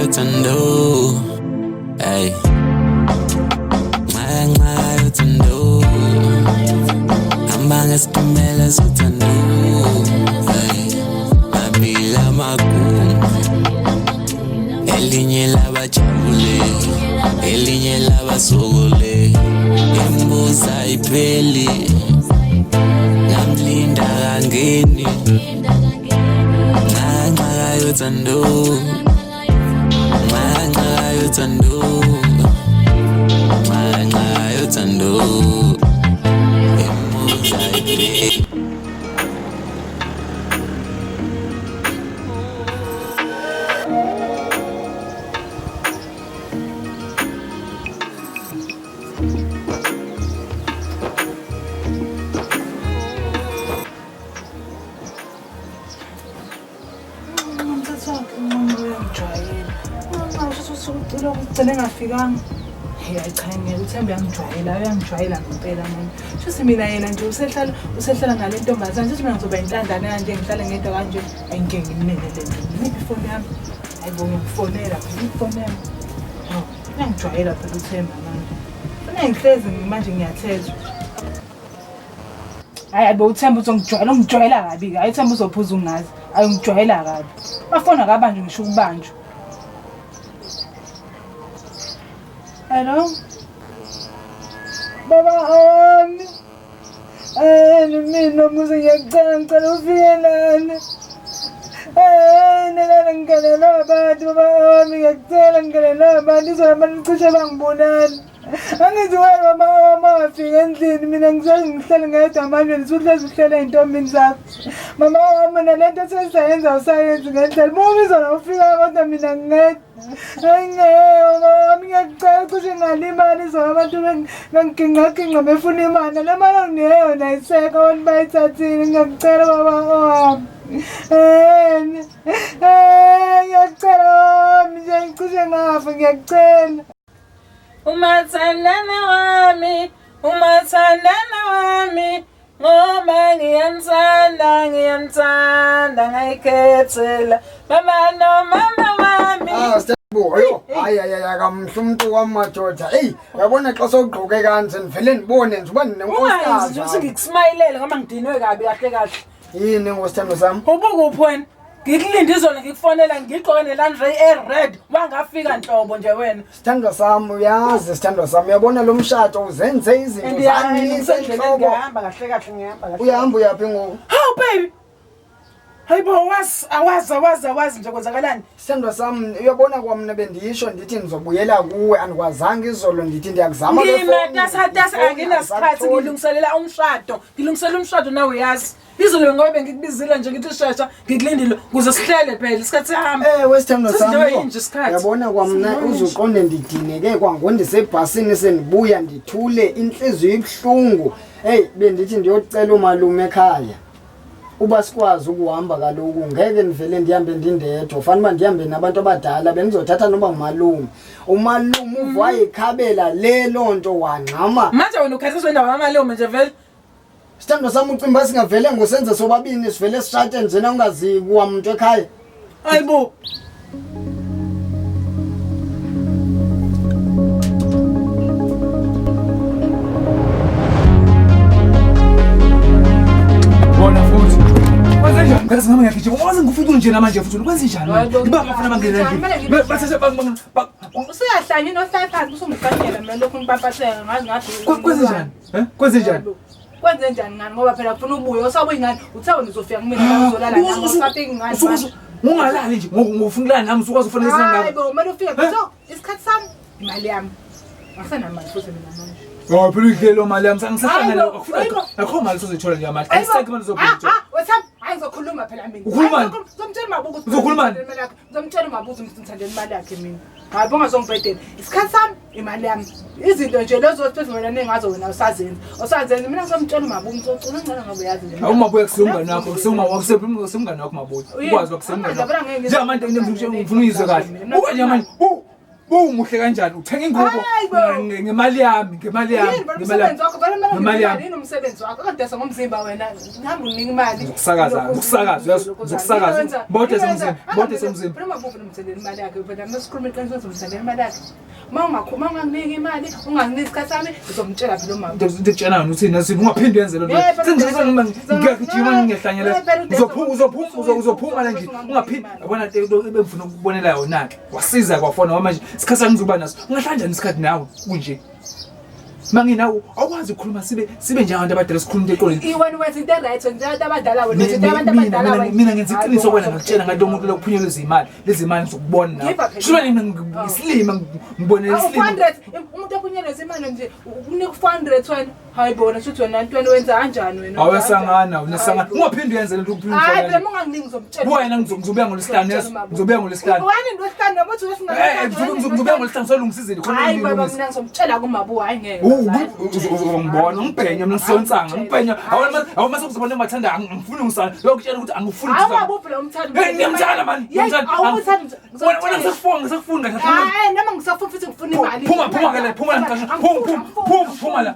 yothando. Hey. Nxakanxaka yothando. Hamba ngesitimela sothando. Hey. Mabili amagumu. Elinye labajabule. Elinye labasokole. Imbuza ipheli. Ngamlinda kangeni. Nxakanxaka yothando. Nxakanxaka yothando. Nxakanxaka yothando. Imbuza ipheli. Ngingafikanga hey ayichanye uThemba uyangijwayela ngempela manje futhi mina yena nje usehlala ngale ntombazana futhi mina ngizoba intandane kanje ngihlale ngedwa kanje ayinkingi imnene le niphi phone yami ayibonge ukufonela ifone yami uyangijwayela phela uThemba manje funa ngihlezi manje ngiyathezwa hayi abe uThemba ungijwayela kabi hayi uThemba uzophuza ungazi ayungijwayela kabi bafona kabanje ngisho ukubanjwa. Hello? Baba mina muze ngiyacela ufikelane. Nela ngikela abantu baba ngiyacela ngikela abantu izona nicishe bangibonana. Angiziwela mama wafika endlini mina ngihlale ngedwa manje nisuhlezi uhlele intombini zakho. Mama wami nalento sesayenza usayenza ngendlela. Uma izona ufika kodwa mina ngedwa. Mama ngiyacela ukuthi ngalimali izona abantu bengingakinga befuna imali. Le mali ngiyona iseka wona bayithathile ngiyacela baba wami. Ngiyacela nje ngicishe ngafa ngiyacela. Umathandana wami ngoba ngiyamthanda ngayikhethela baba nomama wami Boyo hayi akamhle umuntu wamadoda hey uyabona xa sogqoke kanje nivele nibone nje uba ninenkosikazi uthi ngikusmayilele ngoba ngidinwe kabi kahle yini ngosithando sami ubukuphi wena ngikulinde izolo ngikufonela ngigqoke nelandray red wangafika nhlobo nje wena sithando sami uyazi sithando sami uyabona lo mshado uzenze izinto zami ngihamba kahle uyahamba uyapi ngoku how baby hayibo awazi nje kwenzakalani sithando sami uyabona kwamna bendisho ndithi ngizobuyela kuwe andikwazanga izolo ndithi ndiyakuzama ngimatasa anginasikhathi ngilungiselela umshado nawe uyazi izolo ngoba bengikubizile nje ngithi shesha ngikulindile kuze sihlele phela isikhathi sihamba wesithando sami uyabona kwamna uzuqonde ndidineke kwangondisebhasini senibuya ndithule inhliziyo ibhlungu hey bendithi ndiyocela umalume ekhaya uba sikwazi ukuhamba kaloku ngeke nivele ndihambe ndindedwa fanele ndihambe nabantu abadala bengizothatha noba umalume uva ikhabela le lonto wangxama manje wena ukhathizwe indawo yamalume nje vele sithando sami ucimba singavele ngosenze sobabini sivele sishate njena ungazi kuwamuntu ekhaya hayibo bona futhi kwenzenjani ngathi ngama ngiyagijima wazi ngifuthu nje namanje futhi kwenzenjani ngiba bafuna bangena nje bathathe usiyahlanya inohlala phansi usungiganyela mina lokho ngipaphatheka ngazi kwenzenjani kwenze njani ngani ngoba phela ufuna ubuye osabuyi ngani uthawe ngizofika kumina ngizolala nami usaphingi ngani ungalali nje ngofuna ukulala nami usukwazi ufanele singaka hayibo kumele ufike so isikhathi sami imali yami ngasena mali futhi mina manje phela ihlelo mali yami sangisahlangana akho mali sizothola nje mali ayiseke mali zobheka wetham ayizokhuluma phela mina ukhuluma ngizomtshela mabuku uzokhuluma ngizomtshela mabuku ngithandela imali yakhe mina hayi bonga zongibhedela isikhathi sami imali yami izinto nje lezo sivumelane ngazo wena usazenza mina ngizomtshela mabuku ngizocela ngicela ngabe yazi nje awumabuye kusemngane wakho kusemngane wakho mabuyi ukwazi ukusemngane nje manje ngifuna uyizwe kahle ukwenye manje Umuhle kanjani uthenga ingubo ngemali yami umsebenzi wakho vele yini umsebenzi wakho kade ngomzimba wena ngihamba unika imali uzokusakaza bote semzimba prima bufu nomthendeni imali yakhe wena masikhuluma iqiniso somthendeni imali yakhe mawungakhuluma unganginiki imali unganginiki isikhathi sami ngizomtshela phela umama ngikutshela uthini nasini ungaphindi yenze lo nto sengizizwa noma ngiyagijima ngiyahlanyela uzophuma la nje ungaphindi yabona ebengifuna ukubonela yona ke wasiza kwafona ngoba manje isikhathi sangizoba naso ungahlanja isikhathi nawe kunje mangina awukwazi ukukhuluma sibe njengabantu abadala sikhuluma eqoleni iwena wenza into right njengabantu abadala wena wenza abantu abadala wena mina ngenza iqiniso wena ngakutshela ngathi umuntu lokuphunyelwa lezi imali ngizokubona nawe shula ngisilima ngibonela isilima 400 umuntu ophunyelwa izimali nje unika 400 wena hayibona futhi wena ntwana wenza kanjani wena awesangana unasangana ungaphindi yenze lento ukuphinda hayi phela unganginiki ngizomtshela wena ngizobeka ngolesihlanu ngizobeka ngolesihlanu wena into esihlanu nomuthi wesingana ngizobeka ngolesihlanu solungisizile khona hayi baba mina ngizomtshela kuMaBuyi hayi ngeke uzongibona ngibhenya mina siyonsanga ngibhenya awuma sokuzobona engathanda angifuni ngisana lokutshela ukuthi angifuni awabuphi lo mthando ngiyamthanda man wena ngisafuni kahle hayi noma ngisafuni futhi ngifuna imali phuma ke la phuma la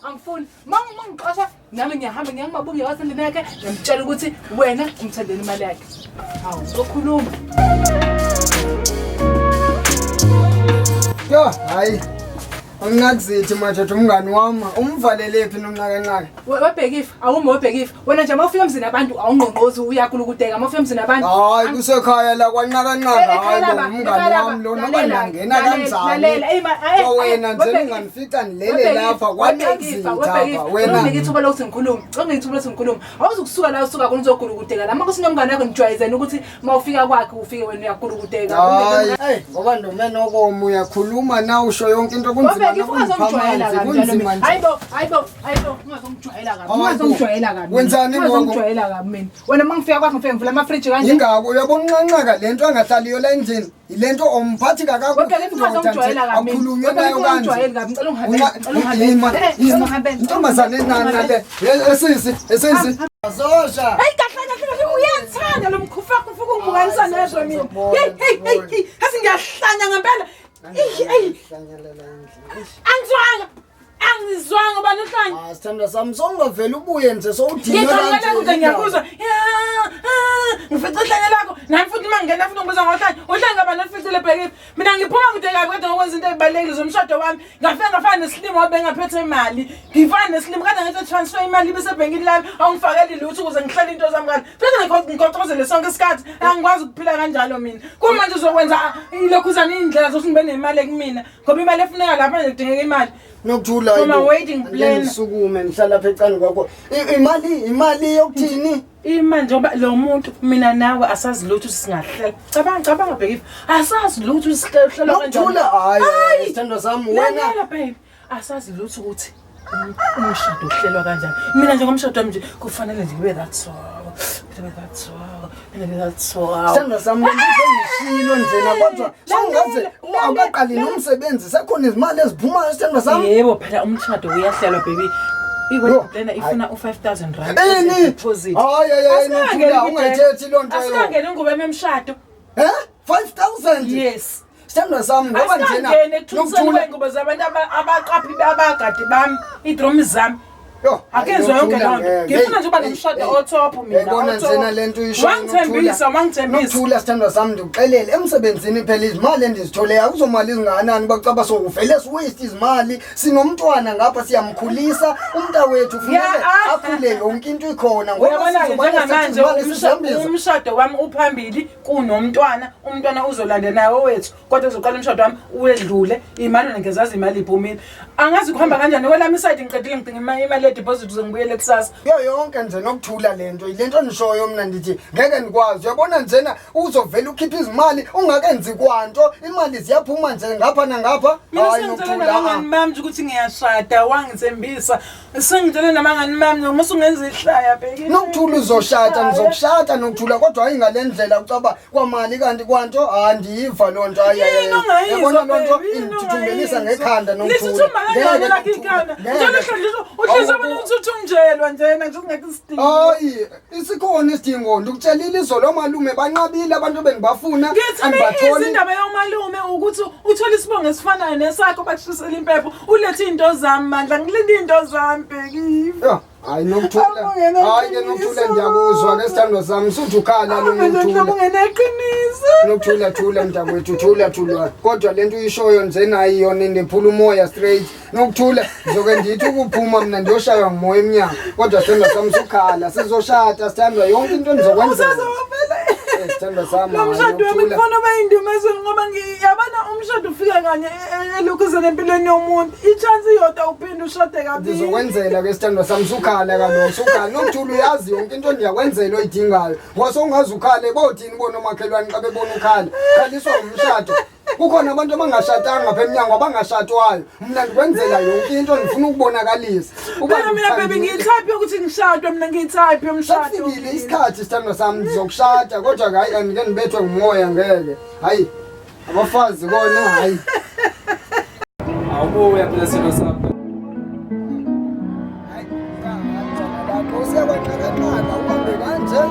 angifuni mangixosha nami ngiyahamba ngiyakuMaBuyi wasendini yakhe ngiyamtshela ukuthi wena umthandeni imali yakhe hawu ngokhuluma yo hayi Anginakuzithi manje umngani wami umvalele phi noNxakanxaka wabhekifa awumo wabhekifa wena nje mawufika emzini abantu awungqonqozi uyakulukudeka mawufika emzini abantu hayi kusekhaya la kwaNxakanxaka hayi umngani wami lo nabangena kanjani wena nje unganifica nilele lapha kwaNxakanxaka wena ngithuba lo singikhuluma ngithuba lo singikhuluma awuzukusuka la usuka khona uzokulukudeka la manje sinomngane wakho ngijwayezene ukuthi mawufika kwakhe ufike wena uyakulukudeka hey ngoba ndomene okomo uyakhuluma na usho yonke into kunzima wenzani mina wena mangifika kwakho ngifike ngivula amafridge kanje ingako uyabona uNxakanxaka lento angahlaliyo la endlini ilento omphathi kakako akhulunywe nayo kanje intombazane encane le esisi azosha hey kahlanya uyathanda lo mkhufa kufuka ungibukanisa nezwe mina hey hasi ngiyahlanya ngempela angizwanga bani uhlanya sithanda sami songavela ubuye nje sowudinga kanje ngiyakuzwa ngifica uhlanya lakho nami futhi mangena futhi ngibuza ngohlanya uhlanya ngaba noficile Bhekifa mina ngiphuma kude kakhulu ngokwenza into ezibalekile zomshado wami ngafana nesilimo wabe ngaphethe imali ngifana nesilimo kade ngathi transfer imali bese ebhenkini lami awungifakeli lutho ukuze ngihlele into zami ngani futhi ngikhoqozele sonke isikhathi angikwazi ukuphila kanjalo mina kumanje uzokwenza ilokhuzana indlela zokuthi ngibe nemali kumina ngoba imali efuneka lapha nje kudingeka imali Nokuthula from a waiting plan ngisukume ngihlala phe ecane kwakho imali yokuthini imanje njoba lo muntu mina nawe asazi lutho singahlela cabanga Bhekifa asazi lutho sihlela kanjani Nokuthula hayi sithando sami wena babe asazi lutho ukuthi umshado uhlelwa kanjani mina nje ngomshado wami nje kufanele nje kube that's sithando sami ngishilo njena kodwa songaze awukaqali nomsebenzi sekhona izimali eziphuma sithando sami yebo phela umshado uyahlelwa baby iwena ifuna u5000 rand deposit hayi Nokuthula ungayithethi lonto leyo asingangena ingubo emshado 5000 yes sithando sami ngoba njena Nokuthula ingubo zabantu abaqaphi abagadi bami idrum zami akezwe yonke lonto ngifuna nje uba nomshado otop mina ubona njena lento uyisho Nokuthula sithando sami ndikuxelele emsebenzini phela izimali endizithole akuzomali izinganani bacaba sokuvele siwaste izimali sinomntwana ngapha siyamkhulisa umntawethu kufanele akhule yonke into ikhona ngoba njengamanje umshado wami uphambili kunomntwana umntwana uzolanda nawe wethu kodwa uzoqala umshado wami uwedlule imali ngezazi imali iphumile angazi kuhamba kanjani welami side ngiqedile ngidinga imali deposit uzongibuyele kusasa yonke nje Nokuthula lento ilento nishoyo mina ndithi ngeke nikwazi uyabona njena uzovela ukhipha izimali ungakenzi kwanto imali ziyaphuma nje ngapha nangapha hayi Nokuthula namangani mami ukuthi ngiyashada wangithembisa sengitshele namangani mami noma usungenza ihlaya Bhekifa Nokuthula uzoshada ngizokushada Nokuthula kodwa hayi ngalendlela ucaba kwamali kanti kwanto andiyiva lonto hayi yabona lonto ingithuthumbelisa ngekhanda Nokuthula ngeke Ngiyabona ukuthi unjelwa njena nje ungekho isidingo. Hayi, isikhona isidingo ndikutshelile izolo malume banqabile abantu bengibafuna angibatholi. Indaba yomalume ukuthi uthola isibongo esifanayo nesakho bakushisela impepho ulethe into zami mandla ngilinde into zami Bhekifa. Hayi Nokuthula. Hayi ke Nokuthula ngiyakuzwa ke sithando sami suthi ukhala lo Nokuthula. Ungeneqiniso. Nokuthula thula mntakwethu thula. Kodwa lento uyishoyo nje nayi yona indephula umoya straight. Nokuthula ngizoke ndithi ukuphuma mina ndiyoshaywa ngumoya eminyango. Kodwa sithando sami sukhala sizoshada sithandwa yonke into endizokwenza. Sithando sami. Umshado wami kufana bayindumezweni ngoba ngiyabona umshado ufika kanye elokhuzeni empilweni yomuntu. I-chance iyodwa uphinde ushade kabili. Ndizokwenzela ke sithando sami sukhala kaloku sukhala Nokuthula uyazi yonke into ndiyakwenzela oyidingayo. Ngoba ungazi ukhale bothini bonomakhelwane xa bebona ukhala. Khaliswa umshado. Kukhona abantu abangashadanga ngapha eminyango abangashadwayo. Mina ndikwenzela yonke into ndifuna ukubonakalisa. Mina bebe ngiyithaphi ukuthi ngishadwe mina ngiyithaphi yomshado. Sifikile isikhathi sithando sami ndizokushada kodwa hayi angike ndibethwe ngumoya ngeke. Hayi abafazi kona hayi. Awubuya phela sino sakho. Usebanqakanqaka uhambe kanje.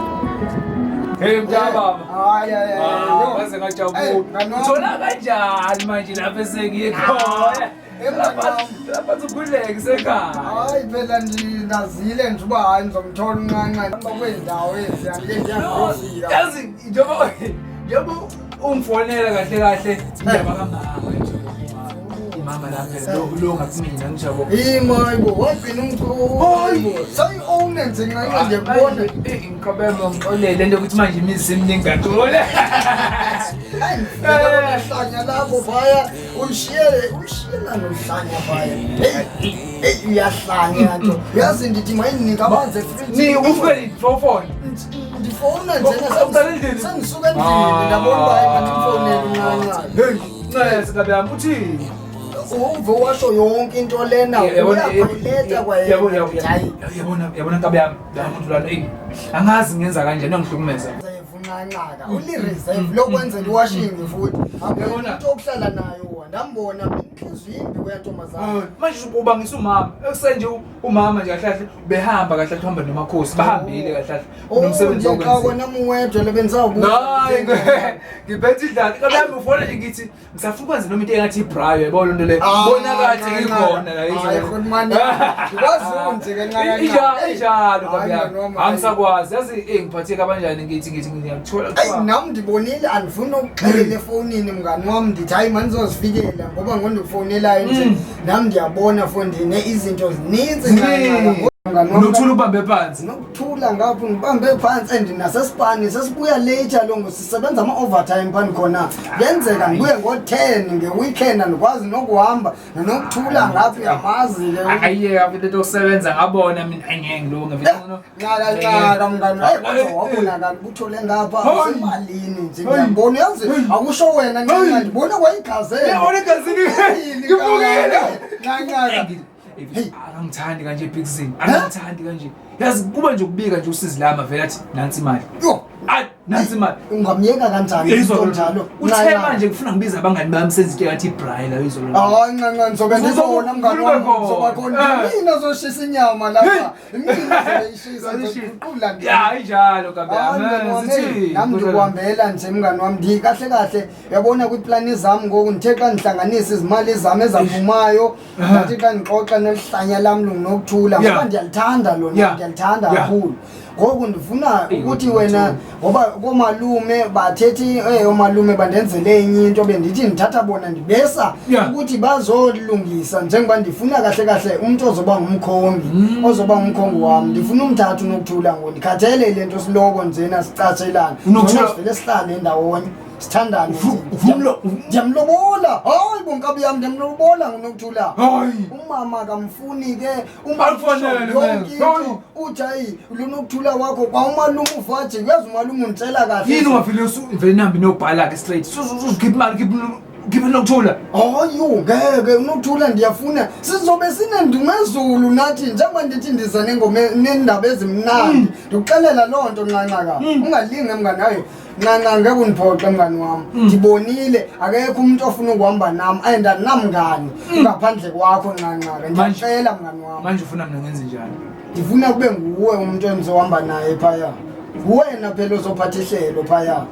Hey mntaba. Hayi Waze ngajabula. Uthola kanjani manje lapha esengiye khona? Lapha ukhuleke sekhaya. Hayi phela ndinazile nje uba hayi ngizomthola unqanqane kweendawo eziyangeke ngiyafika. Yazi njengoba umfonela kahle indaba kamama nje. Mama lapha lo ngakumina ngijabo. Mayibo wagcina umculo. Sayi-own nje nqanqane ngiyakubona. Ngikabemba ngixolele lento ukuthi manje imizi eminingi kaxole. Hlanya lapho phaya ushiyela nohlanya phaya. Hey uyahlanya nto. Yazi ndithi mayinika amanzi efridge. Ni ufike phone. Ndifona njena sengisuka endlini ndabona uba ayibanifonela unqanqane. Hey sikabe yami uthini? Uve washo yonke into lena uyaphayiletha yabona nkabe yami umuntu lana angazi ngenza kanjani ngihlukumeza Nxakanxaka uli-reserve lokwenzela iwashing futhi into okuhlala nayo ndambona inhliziyo imbi kweyantombazana manje ubangisa umama ekuseni nje umama nje kahle ubehamba kahle uhamba nomakhosi bahambile kahle nomsebenzi wokwenza kona muwedwa lebenzawubuza hayi ngiphethe idlala kabe yami ufona nje ngithi ngisafuna ukwenza noma into engathi ibrayo yabo lonto le bona kathi ngikhona la hayi khona ikwazi nje kancane injalo kabe yami angisakwazi yazi ngiphatheka kanjani ngithi ngiyakuthola kuthiwa nami ndibonile andifuna ukuxelela efonini mngani wami ndithi hayi manje uzozifikela ngoba ngondifonelayo nje nami ndiyabona fondini izinto zininzi nxakanxaka Nokuthula ubambe phansi Nokuthula ngapho ngibambe phansi and nasesipani sesibuya later longo sisebenza ama overtime phani khona kuyenzeka ngibuye ngo10 ngeweekend andikwazi nokuhamba Nokuthula ngapho yamazi ke ayiye afite tosebenza ngabona mina angeke ngilunge nxakanxaka mngani wabona kanti uthole ngapha usemalini nje ngiyabona yazi akusho wena nxa ndibona kwayigazela yabona igazini ngibukele nxakanxaka Hey, angithandi kanje Bhekifa. Angithandi kanje. Yazi kuba nje ukubika nje usizi lama vele athi nansi imali. Yo, nansi imali. Ungamyeka kanjani into njalo? Uthe manje kufuna ngibiza abangani bami senzike ngathi ibrayi la izolo. Hayi nxanxane ngizobe ndizobona mngani wami zoba khona. Mina zoshisa inyama lapha. Mina zoyishisa ngiqula nje. Ya injalo kabe sithi nami ngikuhambela nje mngani wami ndikahle kahle yabona ku plan zami ngoku ngithe xa ngihlanganisa izimali zami ezaphumayo ngathi xa ngixoxa nelihlanya lami Nokuthula ngoba ndiyalithanda lona ndiyalithanda kakhulu ngoku ndifuna ukuthi wena ngoba komalume bathethi omalume bandenzele enye into bendithi ndithatha bona ndibesa ukuthi bazolungisa njengoba ndifuna kahle umuntu ozoba ngumkhongi wami ndifuna umthathu Nokuthula ngondikhathele lento siloko njena sicatshelana vele sihlale endawonye sithandane ndiyamlobola hayi bonkabi yami ndiyamlobola Nokuthula umama akamfuni ke uthi hayi Nokuthula wakho kwa umalume uvaje uyazi umalume unditshela kahle yini ungavele vele nambi nobhala ke straight uzukhipha imali Ngibe Nokuthula. Hayi ngeke uNokuthula ndiyafuna sizobe sinendumezulu nathi njengoba ndithi ndiza nengoma nendaba ezimnandi ndikuxelela loo nto Nxakanxaka ungalinge mngani hayi Nxakanxaka ngeke undiphoxe mngani wami ndibonile akekho umuntu ofuna ukuhamba nami andinamngani ngaphandle kwakho Nxakanxaka ndiyacela mngani wami manje ufuna mina ngenze njani ndifuna kube nguwe umuntu endizohamba naye phaya wena phela uzophatha ihlelo phaya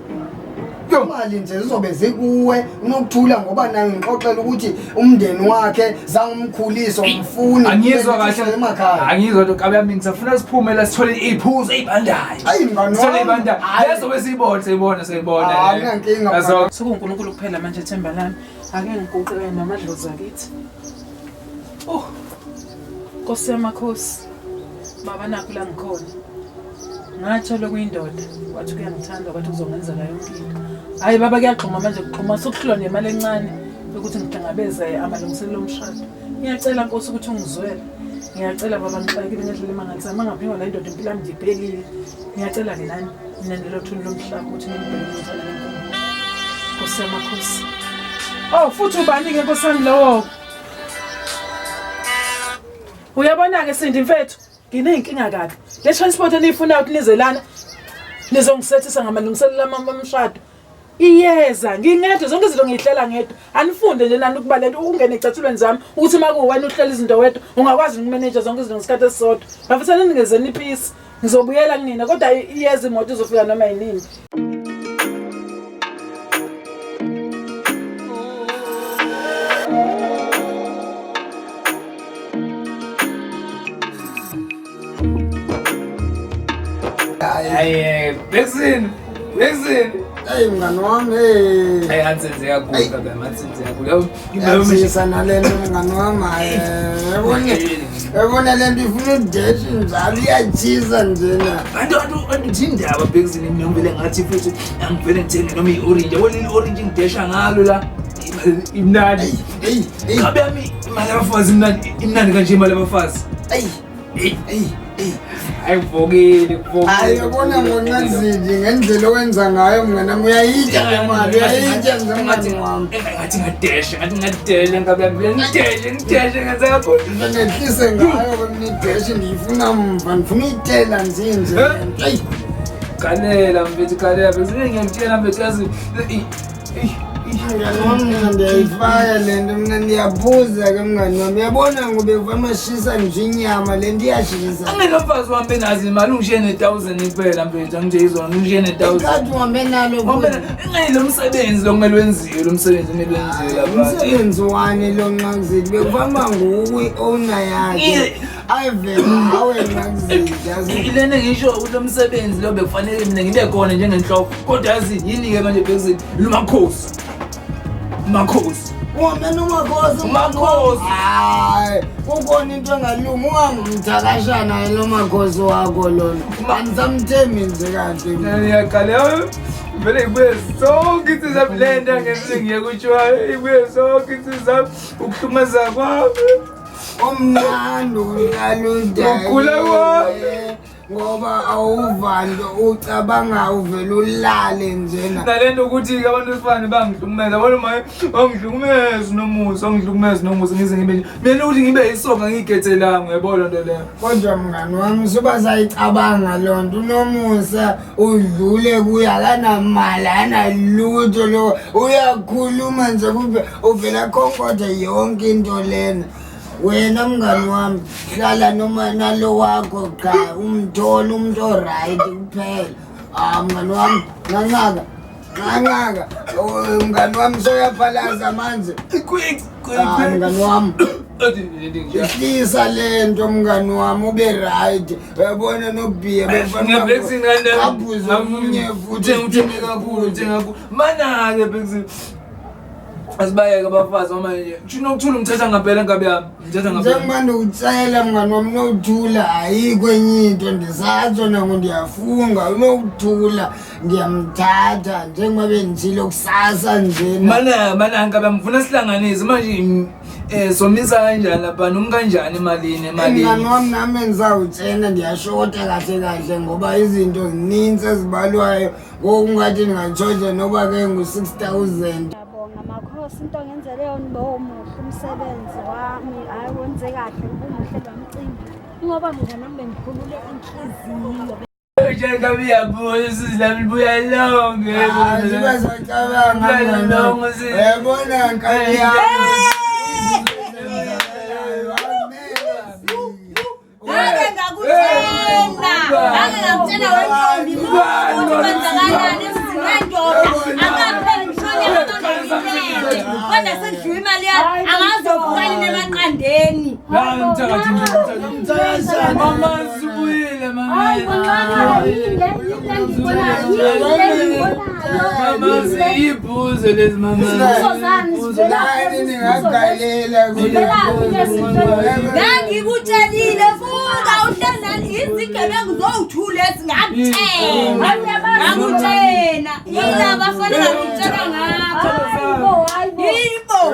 imali nje zizobe zikuwe uNokuthula ngoba naye ngixoxela ukuthi umndeni wakhe zangumkhuliso umfuni angizwa kahle emakhaya angizwa nto kabe yami ngisafuna siphume la sithole iphuzu ezibandayo hayi mngani sithole ibandayo lezo besiyibona akunankinga sokuNkulunkulu kuphela manje ethemba lami ake ngiguqe namadlozi akithi Nkosi yamakhosi baba nakho la ngikhona ngathola kuyindoda wathi kuyangithanda wathi uzongenzela yonke into hayi baba kuyagxuma manje kuxhuma sokuhlwa nemali encane ukuthi ngihlangabeze amalungiselelo omshado ngiyacela Nkosi ukuthi ungizwele ngiyacela baba ngixakile ngendlela emangalisa mangaphingwa la indoda impilo yami ngibhelile ngiyacela ke nani mina nelothuni lomhlaba ukuthi ngibheke ngithanda lenkomo Nkosi yamakhosi futhi ubani ke Nkosi yami lowo uyabona ke Sindi mfethu ngineyinkinga kabi le transport enifuna ukuthi nizelana nizongisethisa ngamalungiselelo amamshado iyeza ngingedwa zonke izinto ngihlela ngedwa anifunde nje nani ukuba lento ungene ecathulweni zami ukuthi makuwena uhlela izinto wedwa ungakwazi ukumanage zonke izinto ngesikhathi esisodwa bafisana ningezeni ipeace ngizobuyela kunina kodwa iyeza imoto izofika noma yinini Listen. Hey mngani wami hey ansenze kakhulu kabe matsenze kakhulu ngibuyisa nalento mngani wami yabona lento ifuna udeshi njalo iyajiza njena antu indaba Bhekisini mina ngivele ngathi futhi angivele ngithenge noma i-orange yabona i-orange ngidesha ngalo la imnandi kabe yami imali abafazi imnandi kanje imali abafazi ayivokile hayi yabona ngonqanzidi ngendlela owenza ngayo mngana uyayitya le mali uyayitya ngemali wami ngathi ngadesha ngabe ngideshe ngenza kakhulu ngehlise ngayo kwemnideshi ndiyifuna mva ndifuna uyitela nzinje hayi kalela mfethu kalela Bhekisini ngiyakutshela mfethu yazi mngani wami mina ndiyayifaya lento mina ndiyaphuza ke mngani wami uyabona ngobe vamashisa nje inyama lento iyashisa anginomfazi wami benazi imali ungishiye ne-1000 kuphela mfethu angitshe izona ungishiye ne-1000 kathi uhambe nalo lo msebenzi lo kumele wenziwe lo msebenzi kumele wenziwe umsebenzi wani lo Nxakanxaka bekuvama nguwi-owner yakhe ayivela awe Nxakanxaka ilena ngisho lo msebenzi lo bekufanele mina ngibe khona njengenhloko kodwa yazi yini-ke manje Bhekisini Makhosi uhambe nomakhosi hayi kukhona into engalungi ungangumthakashana lo makhosi wakho lona andisamthembi nje kahle ngiyaqala vele ngibuye sonke insizwa blenda ngenze ngiyakutshwayo ibuye sonke insizwa ukuhlumaza kwami omnandi uyaluda ukula kwami ngoba awuvanto ucabanga uvela ulale njena nalento ukuthi abantu besifane bangihlukumeza bona maye angihlukumezi nomusa ngize ngibe nje mina ukuthi ngibe isonga ngigethelanga uyabona nto leyo kodwa mngani wami suba sayicabanga loo nto unomusa udlule kuye akanamali analutho lo uyakhuluma nje uvela khonkotha yonke into lena wena mngani wami hlala noma nalo wakho cha umthola umuntu oright kuphela mngani wami Nxakanxaka mngani wami soyaphalaza manje mngani wami ihlisa lento mngani wami ube right uyabona noBhiya Bhekisini omunye futhi uthenge kakhulu mana-ke Bhekisini asibayeke abafazi noma nje uNokuthula umthetha ngempela ngabe yami njengoba ndikucela mngani wami uNokuthula ayikho enye into ndisatsho nango ndiyafunga uNokuthula ngiyamthatha njengoba benditshilo kusasa njena mana ngabe ngifuna sihlanganise manje somisa kanjani lapha noma kanjani emalini mngani wami nami ngizawutshena ndiyashota kahle ngoba izinto zininzi ezibalwayo ngokungathi ndingatshoja noba ke ngu-6,000 Nkosi into ngenzele yona bomuhle umsebenzi wami hayi wenze kahle umuhle bamcimbi ngoba mina nami bengikhulule inhliziyo Njengabe yabuya sizilami buya lonke Ngibazocabanga yabona nkani yami Ngakutshena wentombi ukuthi kwenzakalani esingendoda akapheli mshoni yabantu kodwa sedliwe imali yakhe angazokukali nemaqandeni mama sibuyile mama mama siyibhuzo lezi mama ngangikutshelile fuka uhlezani izigebengu zowuthule esingakutshena ngakutshena yila bafana ngakutshela ngapha yibo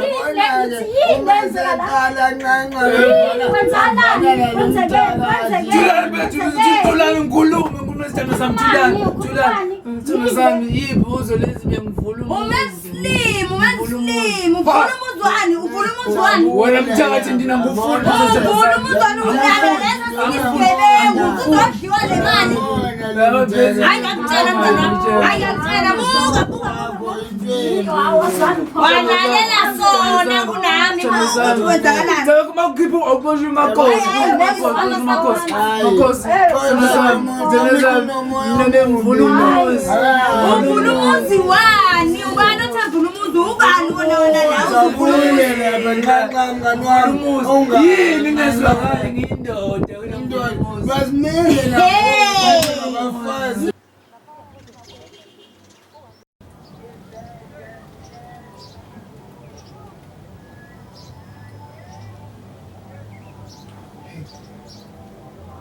Tulani ngulume ngunesithando sami tulani sami yibhuzo lezi bengivula umeslimu uvula umuzwani wena mthakathi ndina ngufunda uvula umuzwani udaba lesa sigebengu kuzodliwa le mali hayi ngakutshela mntana hayi ngakutshela buka walalela sona kunami ukuthi wenzakalani makukhipha awuboshe umakhosi ngivula umuzi uvula umuzi wani ubani othandula umuzi ubani wona la yini ngezwakali ngiyindoda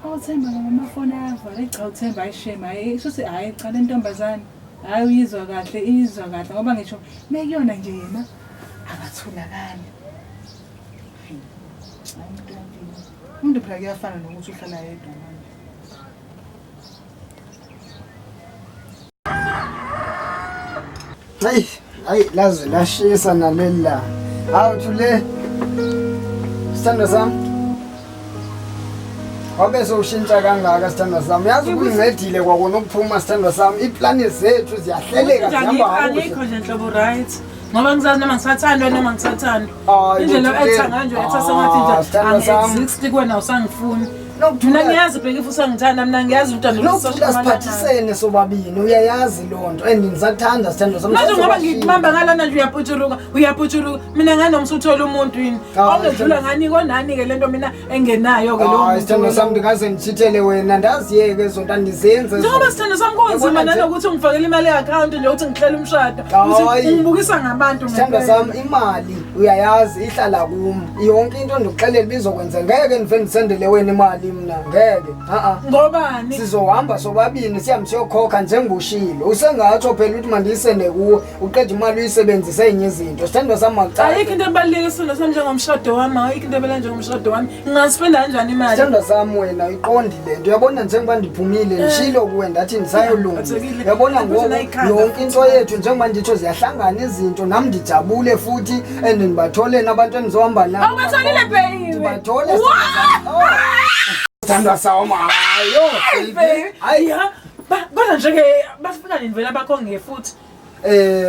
Awuthemba ngamafoni ayavala cha uthemba ayishema isuthi hayi cha lentombazane hayi uyizwa kahle ngoba ngisho mekuyona nje yena akathulakani umuntu phela kuyafana nokuthi uhlala yedwa manje hayi laze lashisa nalela awuthule sithando sami Wabe sowushintsha kangaka sithando sami yazi kungincedile kwakona ukuphuma sithando sami iplani zethu ziyahleleka zihamba ngikho nje nhlobo right ngoba ngizazi noma ngisathandwa noma ngisathandwa indlela etha kanje ethasengathi nje angexist kuwena usangifuni mina ngiyazi Bhekifa usangithanda mina ngiyazi ukuthi siphathisene sobabini uyayazi lonto and ngizakuthanda sithando sami manje ngoba ngikubamba ngalana nje uyaphutshuruka mina nganomse uthola umuntu yini awungedlula ngani konani ke lento mina engenayo ke lo sithando sami ndingaze ngithithele wena ndaziyeke zonto andizenze njengoba sithando sami konzima nanokuthi ungifakele imali e-account nje ukuthi ngihlela umshado ukuthi ungibukisa ngabantu sithando sami imali uyayazi ihlala kimi yonke into ndikuxelela bizokwenza ngeke ndivendisendele wena imali mina ngeke ngobani sizohamba sobabini siyokhokha njengoshilo usengatsho phela ukuthi mandiyisende kuwe uqeda imali uyisebenzise enye izinto sithando sami ayikho into ebalulekile sithando sami njengomshado wami ayikho into ebalulekile njengomshado wami ngingaspenda kanjani imali sithando sami wena uyiqondile nto uyabona njengoba ndiphumile ngishilo kuwe ndathi ndisayolunga uyabona ngoku yonke into yethu njengoba nditsho ziyahlangana izinto nami ndijabule futhi and ndibathole nabantu endizohamba nabo awubatholile Bhekifa ndibathole sithando sami hayi kodwa nje-ke bafika nini vele abakhonge futhi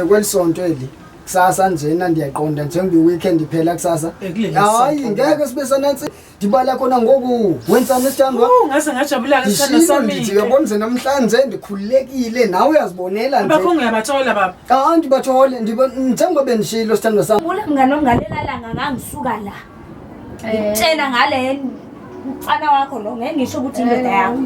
kwelisonto eli kusasa njena ndiyaqonda njengoba i-weekend iphela kusasa hayi ngeke sibe sanansi ndibala khona ngoku wenzani esithandwa ngase ngajabula ke sithando sami ndithi uyabona nje namhlanje ndikhululekile nawe uyazibonela nje abakhonge yabathola baba ndibathole njengoba bendishilo sithando sami ule mngane ongalela langa ngangisuka la ngitshela ngale mfana wakho lo ngeke ngisho ukuthi indoda yakho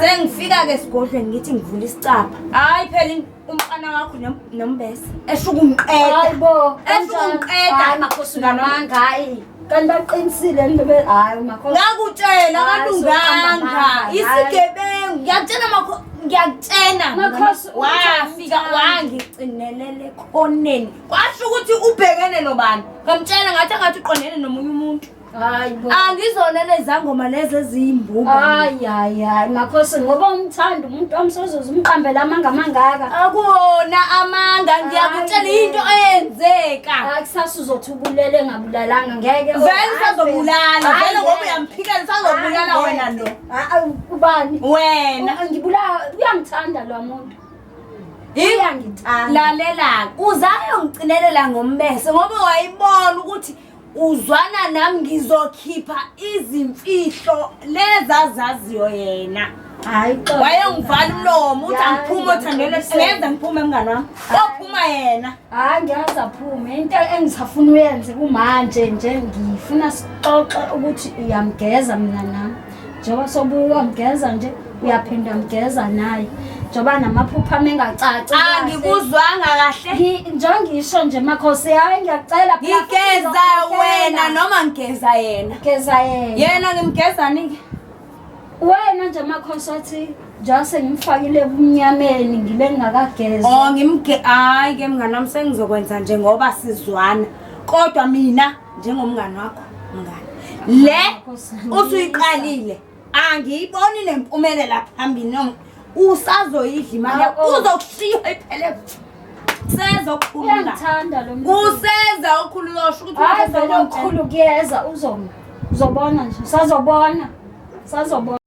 sengifika ke sigodlweni ngithi ngivula isicapha hayi phela umfana wakho nombese eshuka umqeda hayibo eshuka makhosi ngamanga hayi kanti baqinisile into hayi makhosi ngakutshela kalunganga isigebengu ngiyakutshena makhosi wafika wangicinelele khoneni kwasho ukuthi ubhekene nobani ngamtshela ngathi uqondene nomunye umuntu Hayibo. Angizona lezi ngoma lezi ezimbubu. Hayi makhosi ngoba umthanda umuntu omsozoza umqambela amanga mangaka. Akuna amanga ngiyakutshela into eyenzeka. Akusasa uzothubulele engabulalanga ngeke. Vele sizobulala. Vele ngoba uyamphikela sizobulala wena lo. Ubani? Wena Ngibulala uyangithanda lo muntu. Uyangithanda. Lalela uzayo ngicinelela ngombese ngoba wayibona ukuthi uzwana nami ngizokhipha izimfihlo lezazaziyo yena. Hayi cha. Wayengivala umlomo uthi angiphume othandele ngenza ngiphume mngani wami. Ophuma yena. Hayi ngiyazi aphume into engisafuna uyenze kumanje nje ngifuna sixoxe ukuthi uyamgeza mina nami. Njengoba sobuka ngigeza nje uyaphinda ngigeza naye. Njoba namaphupha mengacaci. Angikuzwanga kahle. Njengisho nje makhosi hayi ngiyacela ngigeza wena noma ngigeza yena. Geza yena. Yena ngimgeza nike. Wena nje makhosi wathi jase ngimfakile ebumnyameni ngibe ngingakageza. Hayi ke mngani wami sengizokwenza nje ngoba sizwana. Kodwa mina njengomngani wakho mngani. Le usuyiqalile. Angiyiboni lempumelelo phambili noma usazoyidla imali uzokushiywa iphele sezokhulula uyangithanda lo muntu useza okhulula usho ukuthi hayi vele okhulu kuyeza uzobona nje sazobona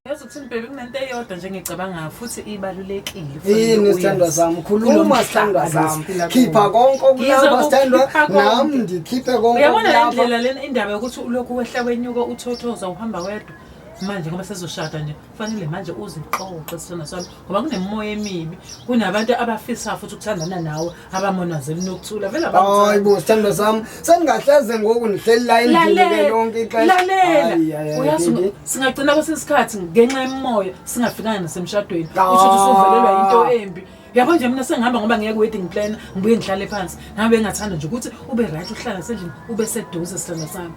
Yazokuthi baby kunento eyodwa nje ngicabanga futhi ibalulekile yini sithandwa sami khuluma sithandwa sami khipha konke okulapha sithandwa nami ndikhiphe konke uyabona indlela lena indaba yokuthi ulokhu wehla kwenyuko uthothoza uhamba wedwa manje ngoba sezoshada nje kufanele manje uzixoxe sona sami ngoba kunemoya emibi kunabantu abafisa futhi ukuthandana nawe abamonazeli nokuthula vele abantu hayibo sithandwa sami sengingahleze ngoku nihleli la endlini lonke ixesha lalela uyazi singagcina kwesisikhathi ngenxa yemoya singafikanga nasemshadweni usho usuvelelwa into embi yabo nje mina sengihamba ngoba ngeke wedding plan ngibuye ngihlale phansi ngabe engathanda nje ukuthi ube right uhlala sendlini ube seduze sithandwa sami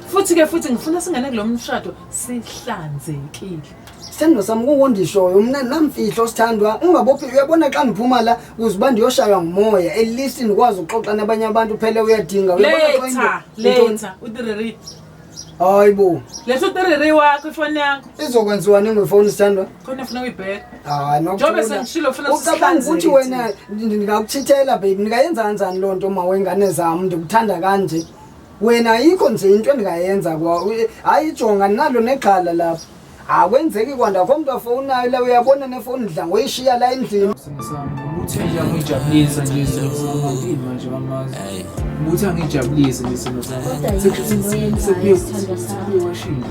futhi ngifuna singene kulo mshado sihlanzekile sithandwa sami kungondishoyo mina namfihlo sithandwa ungabophi uyabona xa ngiphuma la uziba ndiyoshaywa ngumoya at least nikwazi ukuxoxa nabanye abantu phela uyadinga uyabona letha utiriri hayibo letha utiriri wakho ifoni yakho izokwenziwa ngefoni sithandwa khona ufuna uyibheka njobe sengishilo ufuna ucabanga ukuthi wena ndingakuchithela baby nikayenza kanjani lonto uma wengane zami ndikuthanda kanje wena ayikho nje into endingayenza kwa ayijonga nalo negxala lapha akwenzeki kwanda komuntu afonayo la uyabona nefoni idla ngoyishiya la endlini ukuthi nje angijabulisa nje singomabili manje mamazi ukuthi angijabulise nje sino sami sekuye washinda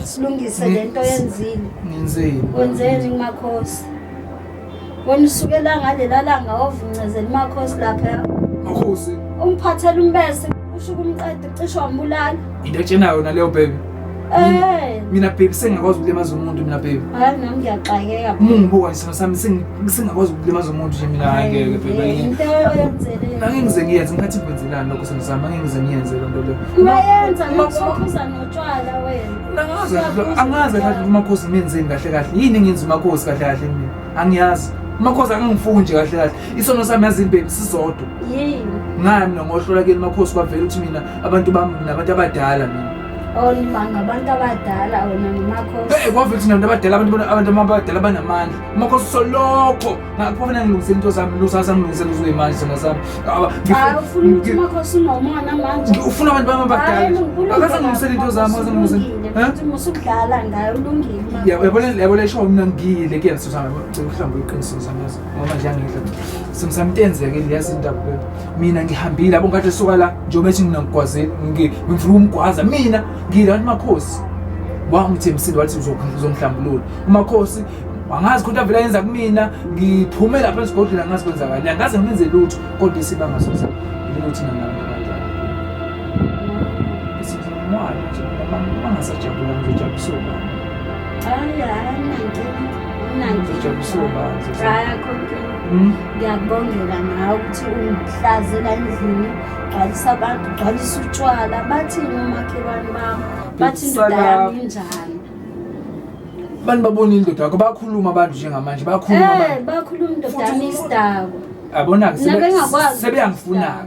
silungise lento yenzile ngenzeni wenzeni makhosi wena usukela ngalela langa ovuncezela makhosi lapha makhosi umphathela umbese usho kumqede cishe wambulala into etshinayo naleyo baby mina baby sengakwazi ukulimaza umuntu mina baby hayi nami ngiyaxakeka mungibuka nje sami sengakwazi ukulimaza umuntu nje mina ngeke baby into oyenzele angengize ngiyenze ngathi kwenzelani lokho sami angengize ngiyenze lonto le uyayenza ngokuphuza notshwala wena angazi kahle umakhosi menzeni kahle yini ngenza umakhosi kahle mina angiyazi umakhosi angangifuni nje kahle isono sami yazini baby sizodwa yini ngami mina ngohlola ke umakhosi kwavela ukuthi mina abantu bami nabantu abadala mina ngabantu abadala wena nomakhosi kwavela ukuthi nabantu abadala abantu abadala banamandla umakhosi solokho ngakufuna ngilungise into zami ngilungise uzuyimanje sona sami ufuna ukuthi umakhosi unomona manje ufuna abantu bami abadala akazangilungise into zami akazangilungise musudlala ngayo ulungile yabona isho mina ngiyile ke sosami mhlawumbe iqiniso sami ngoba nje angidla simsamtenzeke yazi indaba mina ngihambile yabo ngathi soka la njengoba ethi nginangigwazela ngifuna umgwaza mina ngila umakhosi wangithembisile wathi uzongihlambulula umakhosi wangazi ukuthi avela yenza kumina ngiphume lapha esigodlweni angazi kwenzakala angazi ngimenze lutho kodwa isibanga sosa ukuthi nabantu kanjani sizomwala nje bangasajabula ngijabulisa ngiyakubongela nawe ukuthi ungihlazela endlini gcwalisa abantu gcwalisa utshwala bathini omakhelwane bami bathi indoda yami injani Abantu babona indoda yakho bayakhuluma abantu njengamanje bayakhuluma abantu. Bakhuluma indoda yami isidako. Abona ke sebeyangifuna.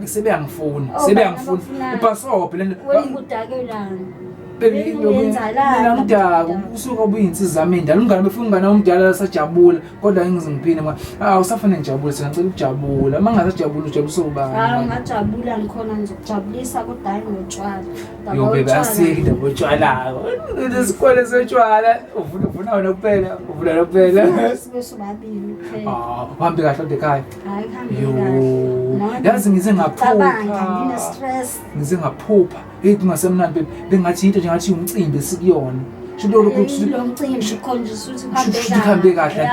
Ubhasobhe lento. Wengudakelana. Umdala usuka ubuyinsiza zami indala ungane befuna ungane omdala sajabula kodwa ngiziphine awusafane ngijabule sengicela ukujabula mangasajabula ujabulisa ubani ngajabula ngikhona ngizokujabulisa kodwa hayi ngotshwala yo bebe asiyeki indaba otshwala lesikole setshwala ufuna nokuphela sibe sobabili uhambe kahle ode ekhaya hayi kuhambe yazi ngize ngaphupha kungasemnandi bengathi into njengathi umcimbi sikuyona shinto lokuthi lo mcimbi khonjisa ukuthi uhambe kahle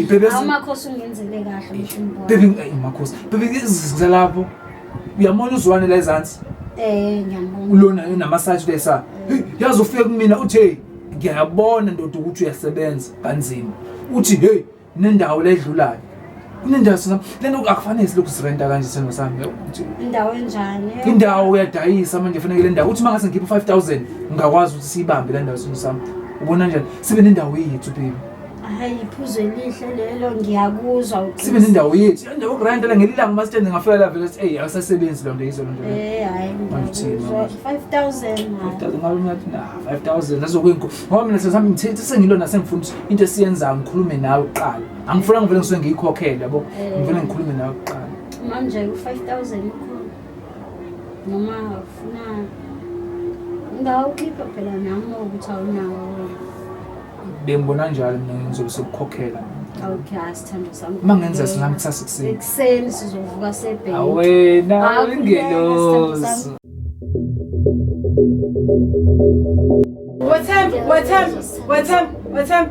bebe amakhosi ungenzele kahle mshimbi bebe makhosi bebe zalapho uyamona uzwane la ezantsi ngiyambona ulona unamasaji lesa yazi ufike kumina uthi hey ngiyabona ndoda ukuthi uyasebenza kanzima uthi hey nendawo ledlulayo kunendawo sami lento akufanele silokhu sirenta kanje seno sami ukuthi indawo enjani indawo uyadayisa manje kufanele le ndawo uthi mangase ngiphe 5000 ngakwazi ukuthi siyibambe le ndawo seno sami ubona njani sibe nendawo yethu baby hayi iphuzo elihle lelo ngiyakuzwa sibe nendawo yethu indawo grant la ngelilanga masitende ngafika la vele hey awusasebenzi lo nto yizo lo nto hayi 5000 ngabe ngathi na 5000 nazokwenko ngoba mina sesami ngithethe sengilona sengifuna into esiyenza ngikhulume nawe uqala angifuna ngivele ngisuke ngiyikhokhela yabo ngivele ngikhulume nawe uqala manje u5000 ukhona noma ufuna ngawukhipha phela nami ukuthi awunawo bengibona njalo mina ngizobe sekukhokhela okay asithando sami mangenza sinami kusasa ekseni sizovuka sebhenki awena ingelosi What time?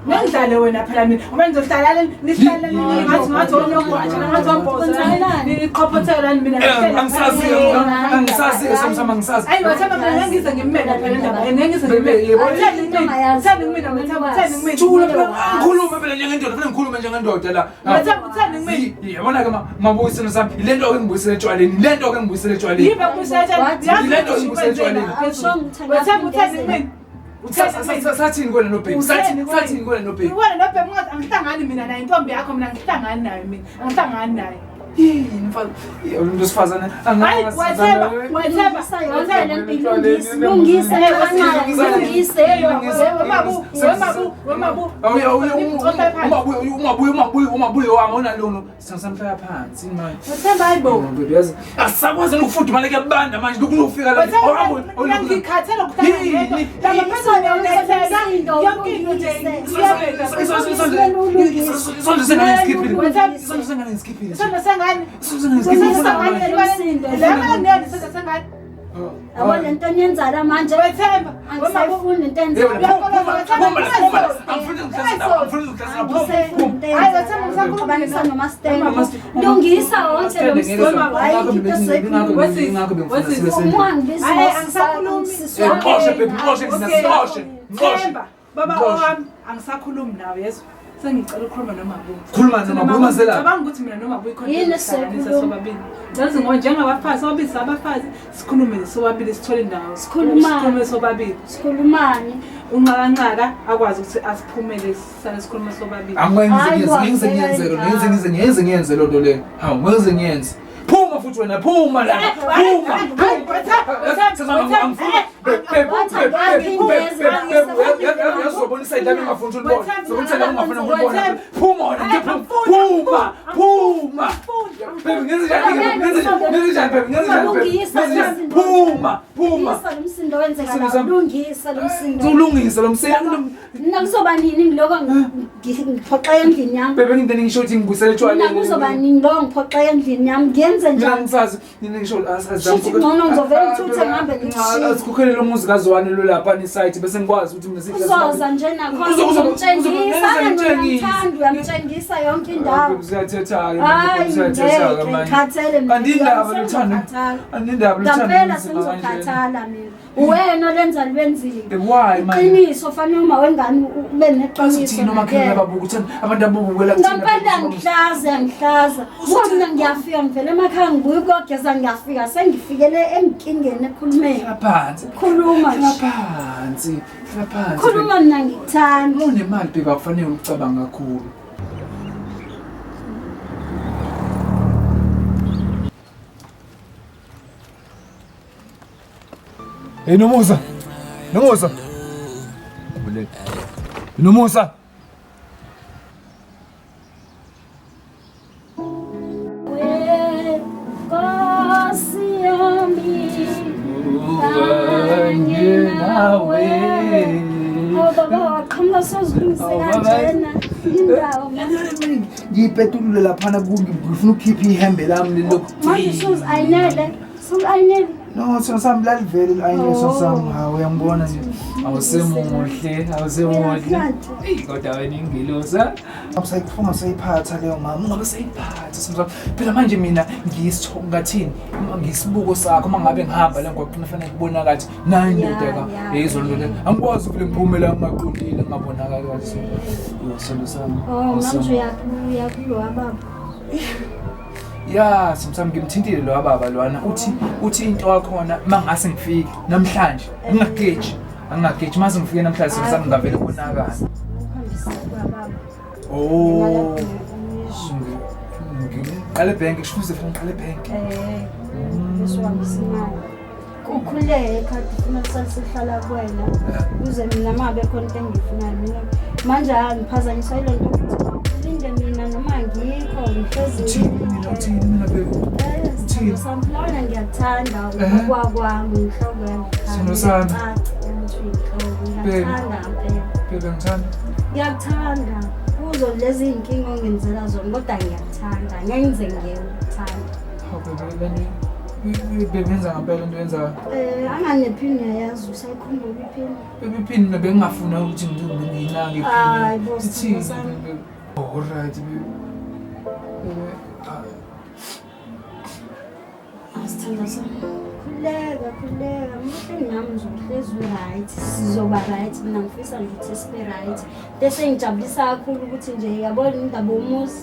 Ngidlale wena phela mina uma ngizohlala nihlala ngathi onogwaja ngathi ombhoza niqhophothela mina angisazi somsama ngisazi ayi wathaba mina ngize ngimmela phela indaba ngize ngimela thula ngikhuluma phela njengendoda fanele ngikhulume njengendoda la wathaba ngimela yabona ke mabuyiselo sami lento engibuyisela etshwaleni yiba kusetsha lento engibuyisela etshwaleni wathaba ngimela sathini kwena nobheki sathini kwena nobheki wena nobheki angihlangani mina naye intombi yakho mina angihlangani naye mina angihlangani naye yini mfana umuntu osifazana umabuyi wangona lono sangisamhlala phansi manje asakwazi ukufudumala kuyabanda manje lokufika la ngikhathela awale nto niyenzala manje wethemba angisayifuni into enzabanisa nomastembo lungisa wonke lo msima baba wami angisakhulumi nawe yeso sengicela ukukhuluma noMaBuyi. Khuluma noMaBuyi masela. Cabanga ukuthi mina noMaBuyi khona sobabili. Yazi ngoba njengabafazi sobabili sabafazi sikhulume sobabili sithole indawo. Sikhulume sobabili. Sikhulumani. Unxakanxaka akwazi ukuthi asiphumele sisale sikhuluma sobabili. Ngiyenze lo nto le. Hawu ngize ngiyenze. Phuma futhi wena phuma la. Phuma. Yazobonisa indaba engafuni ulibona. Zobonisa indaba engafuna ulibona. Phuma wena nje phuma. Baby ngenze njani? Phuma. Umsindo wenzeka lungisa lo msindo. Ulungisa lo msindo. Mina kuzoba nini ngiloko ngiphoxa endlini yami. Bebe nginteni ngisho ukuthi ngibuyisele etshwaleni. Mina kuzoba nini lo ngiphoxa endlini yami ngenze njani? Mina ngisazi ngisho Shithi ngcono ngizovela uthuthe ngihambe ngishiye. Asikhokhele lo muzi kaZwane lo lapha ni site bese ngikwazi ukuthi mina sihle. Uzoza nje nakhona uyamtshengisa yonke indawo. Uzathetha manje. Kanti indaba Ngizokhathala. Ngempela sengizokhathala mina. Wena lenza libenzile. Why man? Iqiniso fanele uma wengane ube neqiniso. Thina makhaya babuku uthanda abantu abubukela kuthina. Ngempela ngihlaza. Mina ngiyafika ngivela emakhaya ngibuye ukugeza ngiyafika sengifikele emkingeni ekhulumeni. Phansi. Khuluma phansi. Khuluma mina ngikuthanda. Unemali bheka kufanele ucabanga kakhulu. Hey Nomusa. Nomusa. Nomusa. Ngipetulule laphana ngifuna ukhipha ihembe lami lelo. Manje sus ayinele. Ayinele. No, sami lalivele ayinyeso sami hawe uyangibona nje awusemuhle kodwa wena ingilosa awusayifunga sayiphatha leyo mama ungabe sayiphatha simzwa phela manje mina ngiyisithoka ngathini ngisibuko sakho uma ngabe ngihamba la ngoba kufanele kubona kathi nayi indoda ka izolo le angikwazi ukule ngiphumela ngaqondile ngabonakala kathi yosolo sami manje uyakulo baba ya simsami ngimthintile lo baba lwana uthi into yakhona mangase ngifike namhlanje angageji mase ngifike namhlanje simsami ngavele kubonakala ngiqale bank ngishuze funa ngiqale bank beswamisimali ukhuleke ekhadi funa sasihlala kuwena uze mina mabe khona into engiyifunayo mina manje angiphazanyiswa ile nto linde mina noma ngikho ngihlezi mina bebe samplona ngiyathanda ukwakwami inhlobo yami sino sami bebe ngiyakuthanda kuzo lezi inkinga ongenzela zona kodwa ngiyakuthanda ngenze ngiyekuthanda bebenza ngempela into yenza anganephini yayazi usayikhumbula iphini iphini bengingafuna ukuthi nginake iphini alright asithanda sana khuleka muhle nami ngizohlezi right sizoba right mina ngifisa nje ukuthi sibe right bese ngijabulisa kakhulu ukuthi nje yabona indaba yomuzi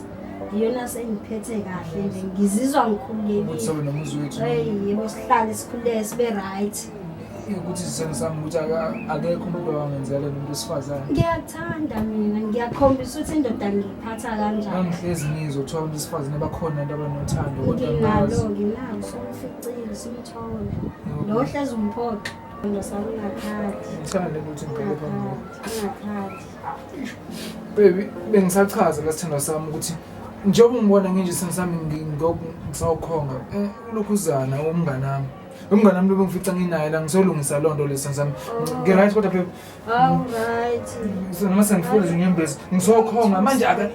iyona sengiphethe kahle nje ngizizwa ngikhululekile uthole nomuzi wethu yebo sihlale sikhuleke sibe right ukuthi sisenzama ukuthi akekho umuntu wangenzela nomuntu esifazane ngiyathanda mina ngiyakhombisa ukuthi indoda ngiyiphatha kanjani angihlezi ngizothola umuntu esifazane abakhona abantu abanothando nginalo sokuficile simthole lo hlezi umphoqo ndosakungakhadi ngithanda ukuthi ngibheke phambili baby bengisachaza lasithando sami ukuthi njengoba ngibona nginje sami ngisawukhonga ulokhuzana umngane nami lobengifica nginaye la ngisolungisa lonto lesi sami ngirayithi kodwa phela alright noma sengifuna inyembezi ngisokhonga manje ake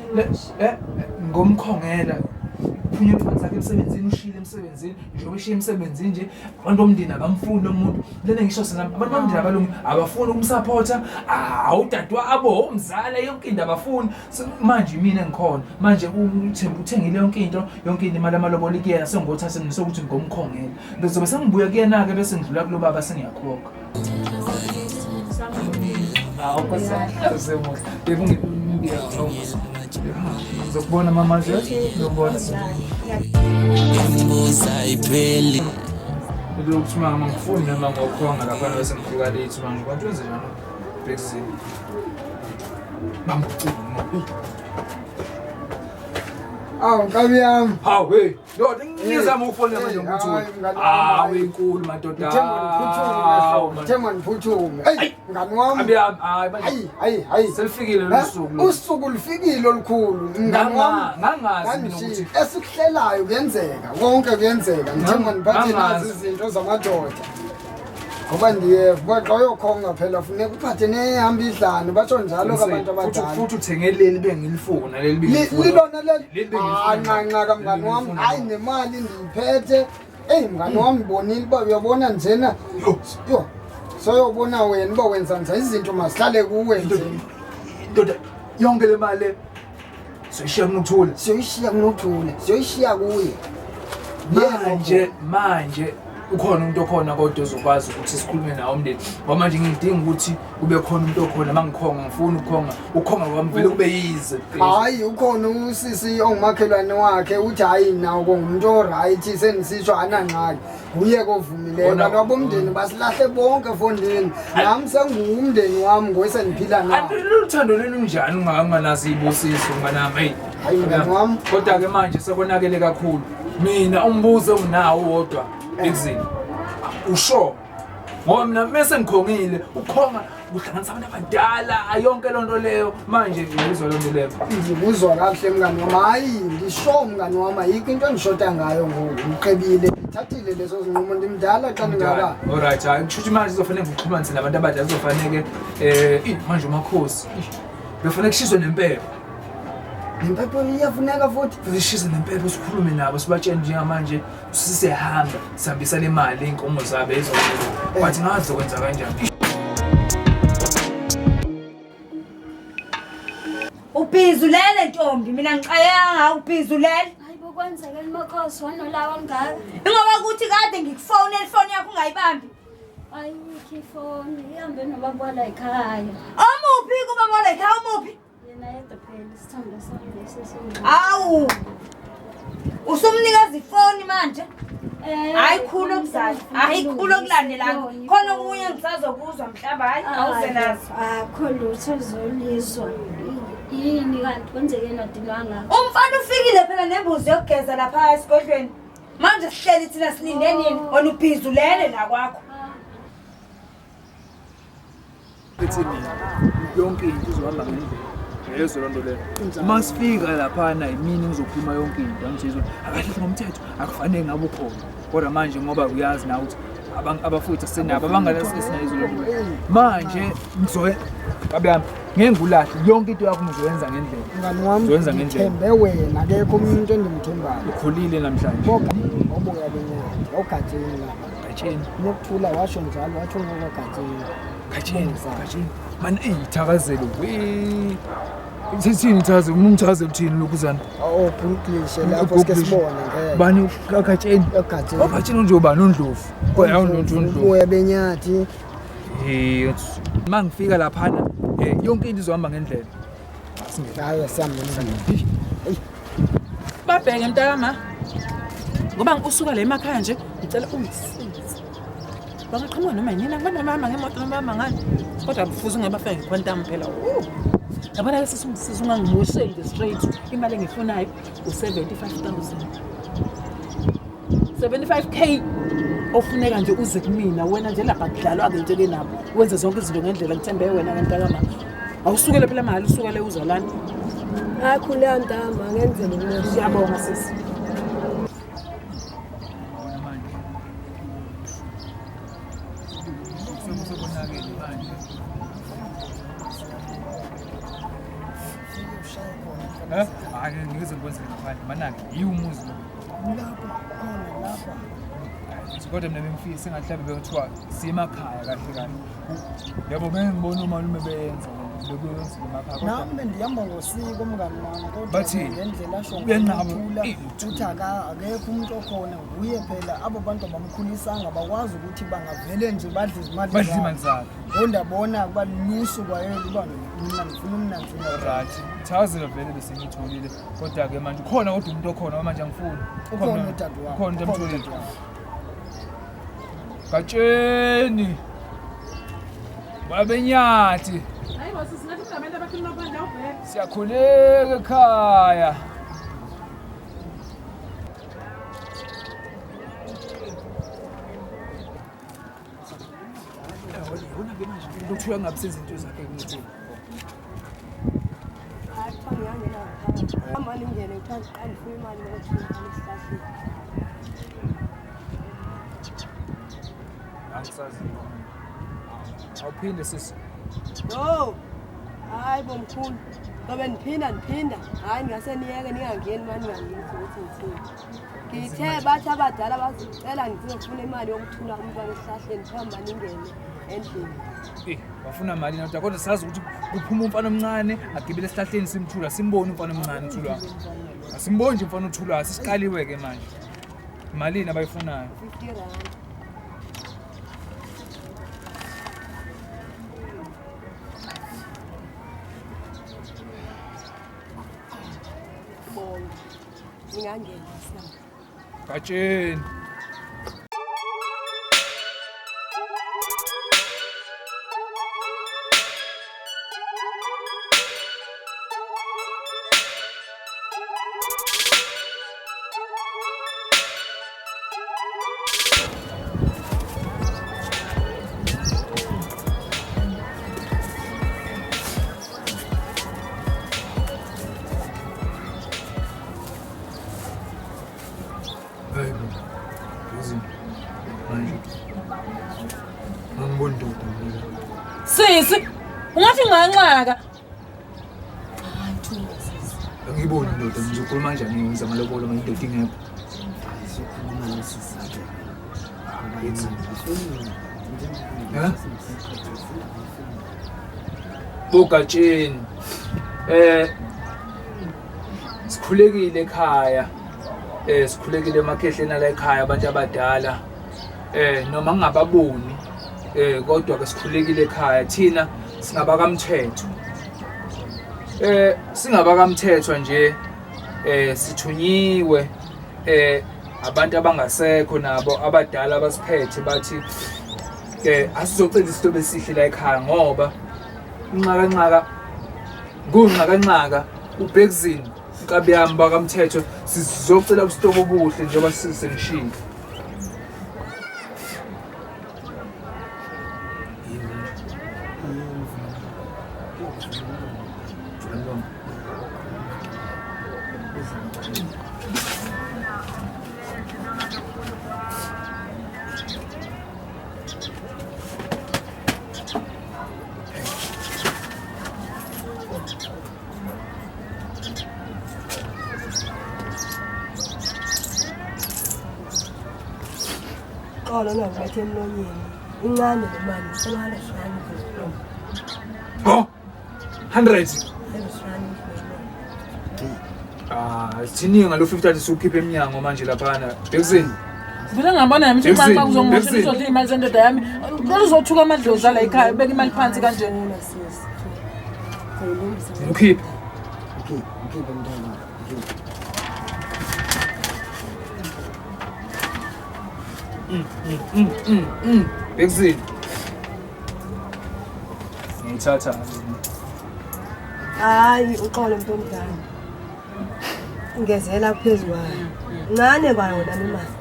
ngomkhongela phunye phansi akhe emsebenzini ushile emsebenzini njengoba eshiye emsebenzini nje abantu bomndeni abamfuni umuntu lena ngisho sina abantu bomndeni abalungu abafuni ukumsupporta awudadwabo umzala yonke into abafuni manje mina ngikhona manje uthengile yonke into imali amalobolo kuyena sengothatha nisokuthi ngomkhongela bezobe sengibuya kuyena ke bese ngidlula kulo baba sengiyakhokha awukosasemuhle ngizokubona mama nje ngizobona imbuza ipheli lokuthi mama ngifuni noma ngokhonga lapha bese ngifika late manje kwanto wenze njalo bhekisini mama Nkabi yami. Hawu hey, ndoda ngizama ukufona manje ngikuthula. Hawu inkulu madoda. Thema niphuthume. Hey, ngani wami. Hayi. Selifikile losuku. Usuku lifikile olukhulu. Ngani wami. Ngangazi mina ukuthi esikuhlelayo kuyenzeka. Konke kuyenzeka. Ngithemba niphathe nazi izinto zamadoda. Ngoba ndiye xa uyokhonga phela funeka uphathe nehamba idlane batsho njalo kabantu abadala futhi uthengeleli bengilifuna leli bengilifuna libona leli Nxakanxaka mngani wami hayi nemali ndiyiphethe mngani wami bonile uba uyabona njena yo soyobona wena uba wenza njani izinto masihlale kuwe nje ndoda yonke le mali siyoyishiya kuNokuthula siyoyishiya kuNokuthula siyoyishiya kuye manje ukhona umuntu okhona kodwa uzokwazi ukuthi sikhulume nawo umndeni ngoba manje ngidinga ukuthi kube khona umuntu okhona mangikhonga ngifuna ukhonga kwami vele kube yize. Hayi ukhona usisi ongumakhelwane wakhe uthi hayi nawo ngumuntu oright senisishwana ngaki kuye kovumileyo kanti abomndeni basilahle bonke efondini nami sengumndeni wami ngoyiseniphila nawo. Uthando lenu njani unganazi ibusiso nganami hayi mngani wami kodwa ke manje sekonakele kakhulu mina umbuzo unawo wodwa ekuzini usho ngoba mina bese ngikhongile ukhonga uhlanganisa abantu abadala yonke lonto leyo manje ngizwa lonto leyo ngizwa kahle mngani wami hayi ngisho mngani wami ayikho into engishota ngayo ngoku ngiqebile ngithathile leso sinqumo ndimdala xa ndingaka. Alright hayi kusho manje kuzofanele ngixhumanise nabantu abadala kuzofanele manje umakhosi kufanele kushizwe nempepho. Impepho iyafuneka futhi sishise nempepho sikhulume nabo sibatshene njengamanje sisehamba sihambisa le mali inkomo zabe ezokwenza bathi ngazi kwenza kanjani. Ubhizulele ntombi mina ngixayeka ngawo ubhizulele. Hayibo kwenzekeni makhosi wanolawa ngaka. Ingoba ukuthi kade ngikufonela ifoni yakho ungayibambi. Ayikho ifoni ihambe nobaba la ekhaya. Omuphi kubaba la ekhaya omuphi? Yena yedwa phela isithando sami sesona. Awu. Usumnikeza ifoni manje? Ayikhulu okuzala. Ayikhulu okulandelana. Khona omunye ngisazokuzwa mhlaba hayi awuze nazo. Akho lutho zolizwa. Yini kanti kwenzeke nodilwanga? Umfana ufikile phela nembuzi yokugeza lapha esigodlweni. Manje sihleli thina silinde nini? Wena ubhizulele la kwakho. Yonke into izohamba ngendlela yezo lonto leyo uma sifika laphana imini ngizokhuluma yonke into angizizwe akahle ngomthetho akufanele ngabe ukhona kodwa manje ngoba uyazi na ukuthi abafowethu senabo abangalasisina izo lonto manje ngizoye babeyami ngeke ngulahle yonke into yakho ngizoyenza ngendlela mngani wami ngizoyenza ngendlela thembe wena akekho umuntu endimthembayo ukhulile namhlanje oboya benyati ogatsheni lapha gatsheni Nokuthula washo njalo wathi ngogatsheni gatsheni man ithakazelo we sithini ithaze umthazelo uthini lokuzana Brooklyn lapho sike sibone ngeke bani kagatsheni ogatsheni nje ubani uNdlovu kodwa uNdlovu oboya benyathi mangifika laphana yonke into izohamba ngendlela hayi siyambona babheke mntakama ngoba usuka la emakhaya nje ngicela ungisize bangaqhamuka noma yini ngibona mama ngemoto noma mama ngani kodwa kufuze ngabafika ngequantum phela yabona ke sizungangimosheli nje straight imali engifunayo u75k ofuneka nje uze kumina wena nje lapha kudlalwa ke nje ke nabo wenze zonke izinto ngendlela ngithembe wena ngentakama awusukele phela imali usukele uzalana akhule ndama ngenzele ukuthi siyabonga sisi hayi ngize ngikwenze ngaphandle manake yiumuzi lapha kodwa mina bengifisa sengahlabe bekuthiwa siyemakhaya kahle kahle yabo ngibona umalume beyenza bekwenza emakhaya nami bendihamba ngosiko mngani wami kodwa bathi ngendlela asho uyanqaba uthi akekho umuntu okhona nguye phela abo bantu abamkhulisanga bakwazi ukuthi bangavele nje badle izimali zabo ondabona kubalusu kwayelo uba mina ngifuna umnanzi right thazela vele bese ngitholile kodwa ke manje ukhona kodwa umuntu okhona manje angifuni ukhona udadu wakho ukhona into emtholile gatsheni babenyathi hayi bosi singathi kunabantu abakhuluma phandle awubheke siyakhuleka ekhaya yabona ke manje ukuthiwa ngabise izinto zakhe ukuthi hayi cha ngiyangena ngapha amani ngene ngithanda uqala ufuna imali ukuthi ngisihlahla angisazi awuphinde sisi no hayi bomkhulu ngoba niphinda hayi ngase niyeke ningangeni mani ngangeni ukuthi ngithini ngithe bathi abadala bazicela ngizofuna imali yokuthula umntwana esihlahleni phamba ningene endlini bafuna imali na kodwa sazi ukuthi kuphuma umfana omncane agibele esihlahleni simthula simbone umfana omncane uthulwa asimboni nje umfana uthulwa sisiqaliwe ke manje Malini abayifunayo? 50 rand. Bonke. Ngingangenisa. Gatsheni. Sisi, ungathi Nxakanxaka. Angiboni ndoda ngizokhuluma kanjani ngenza amalobolo uma indoda ingekho. Bogatsheni. Sikhulekile ekhaya. Sikhulekile emakhehleni la ekhaya abantu abadala. Noma ngingababoni. Kodwa ke sikhulekile ekhaya thina singabakamthetho. Singabakamthetho nje sithunyiwe abantu abangasekho nabo abadala abasiphethe bathi asizocela isitobe esihle la ekhaya ngoba Nxakanxaka uBhekifa inkabi yami bakamthetho sizocela usitobe obuhle njengoba sisengishilo. Qala ngakhethe emlonyeni. Incane le mali selala shani ngizoloma. Ho 100. Sithini ngalo 50 sukhipha eminyango manje laphana. Bhekifa. Vele ngabona yami ukuthi manje kuzongoshela izodla imali zendoda yami. Lo uzothuka amadlozi ala ekhaya beka imali phansi kanjeni. Ukhipha. Ukhipha mntwana. Bhekifa. Ngithatha. Hayi uxolo mntomdala. Ngezela phezulu kwayo. Ncane kwayo yona imali.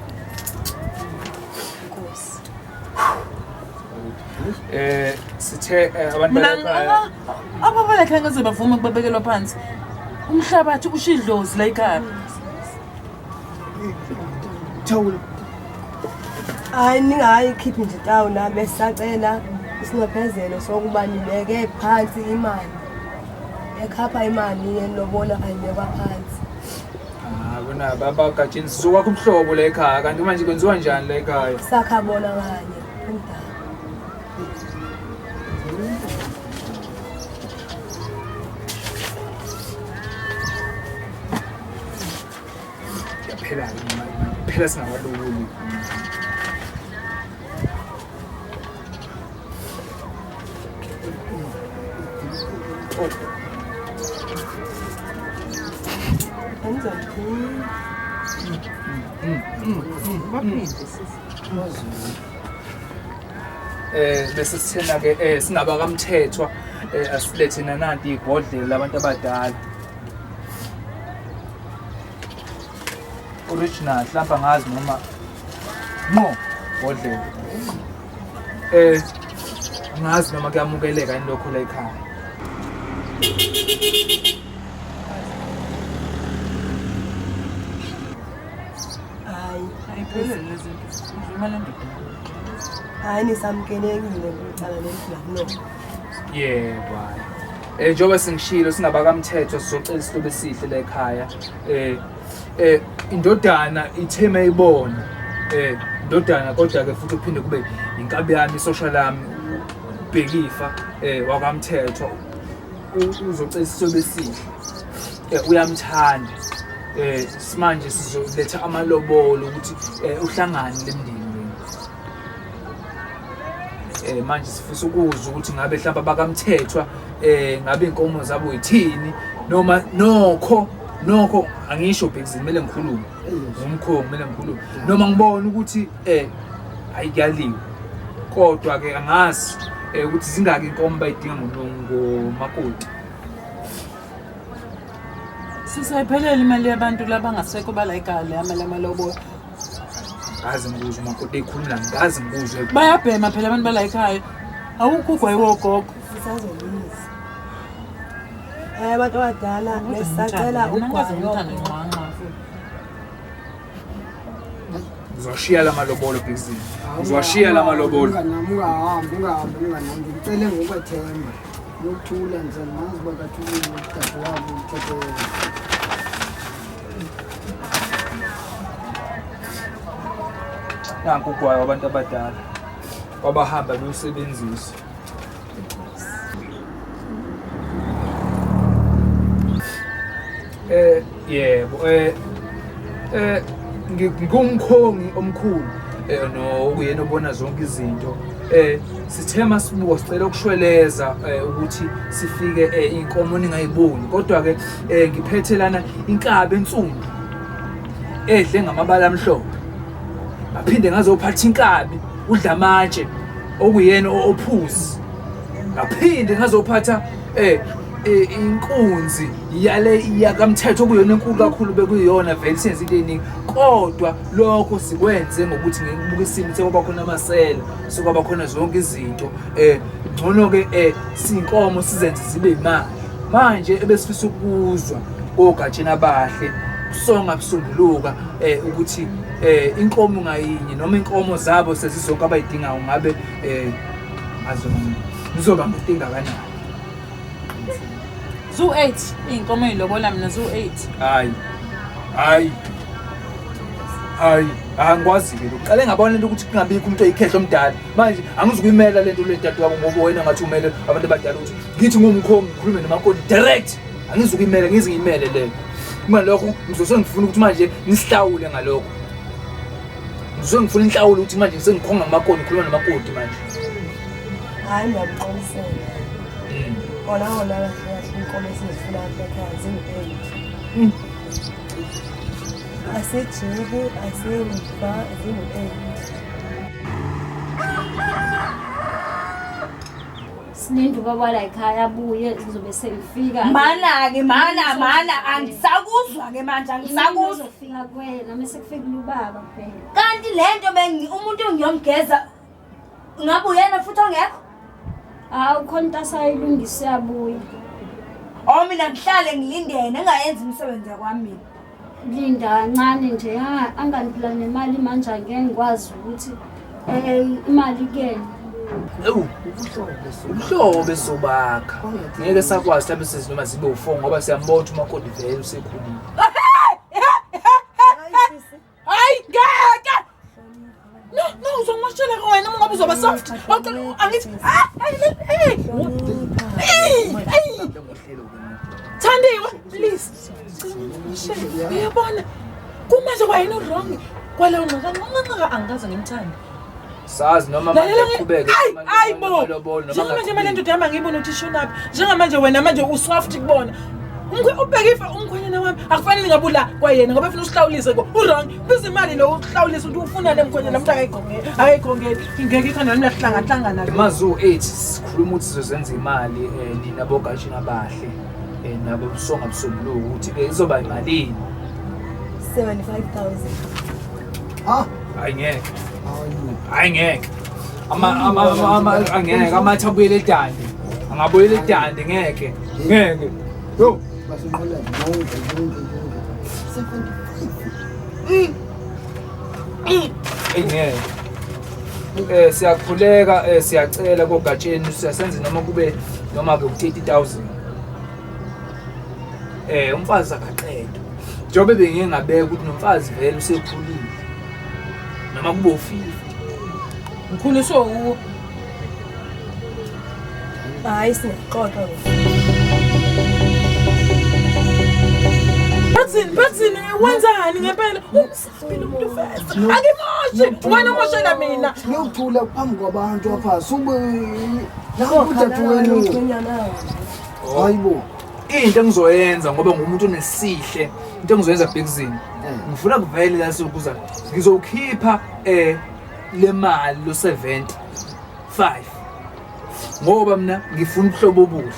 Nkosi. Sithe abantu Mina ababala ekhaya ngeze bavuma ukubekelwa phansi. Umhlabathi ushidlozi la ekhaya. Thawula. Hayi ningayikhiphi nje tawu na besacela isingaphezelo sokuba nibeke phansi imali. Ekhapha imali yenobona ayibekwa phansi. Bona baba Gatsheni sizokwakha umhlobo la ekhaya kanti manje kwenziwa njani la ekhaya? Sakhabona kanye umdala. Yaphela phela singabaloboli. Bese sithena ke singabakamthethwa asilethena nanti ibhodlela labantu abadala. Original hlamba ngazi noma no ibhodlela. Ngazi noma kuyamukeleka indokho la ekhaya. Ayiphelele lezinto. Imali endoda. Hayi nisamkelekile ngicala lento no. Yebo hayi. Njoba singishilo singabakamthetho sizocela isitobe esihle la ekhaya. Indodana ithema ayibona. Indodana kodwa ke futhi kuphinde kube inkabi yami social yami Bhekifa wakamthetho uzocela isitobe esihle. Uyamthanda. Simanje sizoletha amalobolo ukuthi uhlangane lemndeni. Manje sifisa ukuzwa ukuthi ngabe mhlawumbe bakamthethwa ngabe inkomo zabo yithini noma nokho angisho Bhekisi kumele ngikhulume umkhongo kumele ngikhulume noma ngibona ukuthi ayikaliwe kodwa ke angazi ukuthi zingaki inkomo bayidinga ngomakoti. Sisayiphelele imali yabantu labangasekho bala ekhaya amalobolo. Ngazi ngikuzwe umakoti ekhuluma ngazi ngikuzwe Bayabhema phela abantu bala ekhaya. Awukho ugwayiwogogo. Sisazolisa. Abantu abadala nesacela ugwayo. Uzoshiya la malobolo Bhekisi. Uzoshiya la malobolo. Ungahambi ngicele ngokwethemba. Nokuthula nje nazi bakathulile ukuthatha wabo uthethe. Nanku ugwayo wabantu abadala wabahamba beyosebenzisa. Yebo ngumkhongi omkhulu nokuyena obona zonke izinto. Sithema sibuko sicela ukushweleza ukuthi sifike inkomo ningayiboni kodwa ke ngiphethe lana inkabi ensundu edle ngamabala amhlophe. Ngaphinde ngazophatha inkabi udla amatshe okuyena ophuzi. Ngaphinde ngazophatha inkunzi yale yakamthetho kuyona enkulu kakhulu bekuyiyona vele senze into eningi kodwa lokho sikwenze ngokuthi ngibuka isimo sekuba khona amasela sokuba khona zonke izinto ngcono ke sinkomo sizenze zibe imali manje ebesifisa ukuzwa ogatsheni abahle songa busunduluka ukuthi inkomo ngayinye noma inkomo zabo sezizonke abayidingayo ngabe ngizoba ngintinga kanjani. Zu 8 inkomo ilobola mina zu 8. Hayi angikwazi ke uqale ngabona lento ukuthi kungabikho umuntu oyikhehla omdala manje angizukuyimela lento le dadu wabo ngoba wena ngathi umele abantu abadala ukuthi ngithi ngumkhongi ngikhulume nomakoti direct angizukuyimela ngizingimele le uma lokho ngizosengifuna ukuthi manje nisihlawule ngalokho ngizongifuna inhlawulo ukuthi manje sengikhonga nomakoti ngikhuluma nomakoti manje. Hayi ngiyaqonisela ona inkomo esizifuna ekhaya zingu-8 asejibu asemva zingu-8 Sininduka kwala ekhaya abuye sizobe sengifika Mana angisakuzwa ke manje angisakuzwa uzofika kwena mase kufika ubaba kuphela kanti lento umuntu engiyomgeza ngabe uyena futhi ongekho ukhona into asayilungise abuye mina ngihlale ngilindene engayenzi umsebenzi kwami linda kancane nje anganiphila nemali manje angeke ngikwazi ukuthi imali kena ubuhlobo besobakha ngeke sakwazi mhlawumbe sezinoma zibe u4 ngoba siyambona ukuthi umakoti vele usekhulile. Hayi ngeke no uzongishela wena ngoba uzoba soft angithi Thandiwe please uyabona kumanje kwayena wrong kwalo Nxakanxaka angikaze ngimthande sazi noma manje uqhubeke bo njengamanje manje into ehamba ngiyibona ukuthi ishonaphi njengamanje wena manje usoft kubona Bhekifa umkhwenyana wami akufanele ngabula kwayena ngoba ufuna usihlawulise ko wrong biza imali lo uhlawulise ukuthi ufuna le mkhwenyana umuntu akayigongela ngeke ikhona nami lahlangana MaZulu 8 sikhuluma ukuthi sizozenza imali nina bogashini abahle nabo busonga busonduluka ukuthi ke izoba imalini 75,000 Ayingeke angeke amathi abuyele edande angabuyele edande ngeke yo basinqola ngeke siyakhuleka siyacela kogatsheni siyasenza noma kube noma ke u30,000 umfazi akaqedwa njengoba bengeke ngabeka ukuthi nomfazi vele usekhulile noma kube u50 ngikhuliswa uwo hayi singaqoqa Phathini wenzani ngempela? Usabile umuntu first. Angimoshi, wena moshela mina. Ngiyokuthula phambi kwabantu apha. Sube la udade wenu. Hayibo. Into engizoyenza ngoba ngumuntu onesihle, into engizoyenza Bhekizini. Ngifuna kuvele la sokuza. Ngizokhipha le mali lo 75 ngoba mina ngifuna uhlobo obuhle.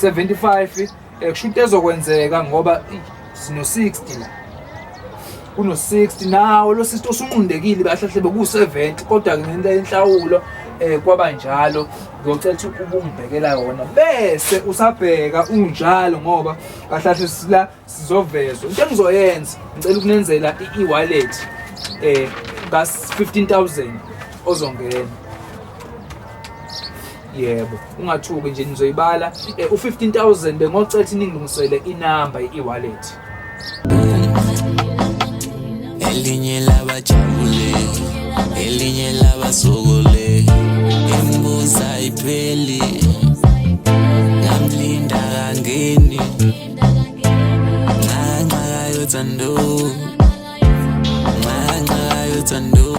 75 kusho into ezokwenzeka ngoba sino 60 la. Kuno 60 nawo lo 60 osunqundekile bahlahle beku70 kodwa ngento enhlawulo kwaba njalo ngiyocela ukuthi ubungibhekela yona bese usabheka unjalo ngoba kahlahle sila sizovezwa into engizoyenza ngicela ukunenzela i-wallet gas 15000 ozongena. Yebo ungathuki nje nizoyibala u15000 bengocela ukuthi ningilungisele inamba i-wallet. Elinye labajabule, elinye labasokole, imbuza ipheli, ngamlinda kangeni, nxakanxaka yothando, nxakanxaka yothando.